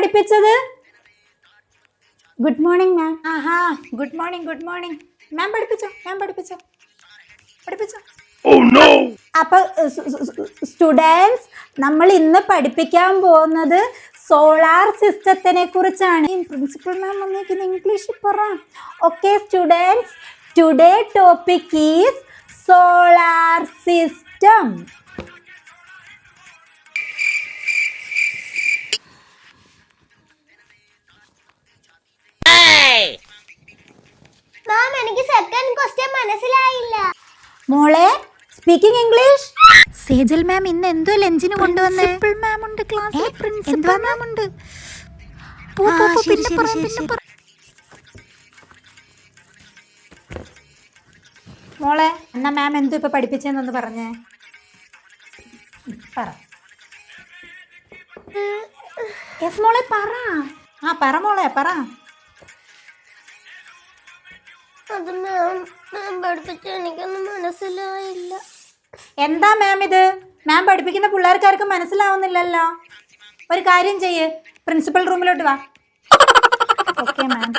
പഠിപ്പിച്ചത്? Good morning ma'am. ആഹാ, good morning. Ma'am പഠിപ്പിച്ചോ. അപ്പൊ സ്റ്റുഡൻസ്, നമ്മൾ ഇന്ന് പഠിപ്പിക്കാൻ പോകുന്നത് സോളാർ സിസ്റ്റത്തിനെ കുറിച്ചാണ്. പ്രിൻസിപ്പൽ മാം വന്നിരിക്കുന്ന ഇംഗ്ലീഷിൽ പറ. Okay students, today topic is solar system. Ma'am, എനിക്ക് സെക്കൻഡ് ക്വസ്റ്റ്യൻ മനസ്സിലായില്ല. മോളെ, സ്പീക്കിംഗ് ഇംഗ്ലീഷ്. സേജൽ മാം ഇന്ന് എന്തോ ലഞ്ചിന് കൊണ്ടുവന്നേ? പ്രിൻസിപ്പൽ മാം ഉണ്ട് ക്ലാസ്സിൽ. പ്രിൻസിപ്പൽ മാം ഉണ്ട്. മോളെ, എന്നാ മാം എന്തോ ഇപ്പൊ പഠിപ്പിച്ചെന്നൊന്ന് പറഞ്ഞേ. പറ. യെസ് മോളെ, പറ. പറ മോളെ, പറ. അത് മാം പഠിപ്പിച്ച എനിക്കൊന്നും മനസ്സിലായില്ല. എന്താ മാം ഇത്? മാം പഠിപ്പിക്കുന്ന പിള്ളേർക്കാർക്കും മനസ്സിലാവുന്നില്ലല്ലോ. ഒരു കാര്യം ചെയ്യ്, പ്രിൻസിപ്പൽ റൂമിലോട്ട് വാ. Okay ma'am.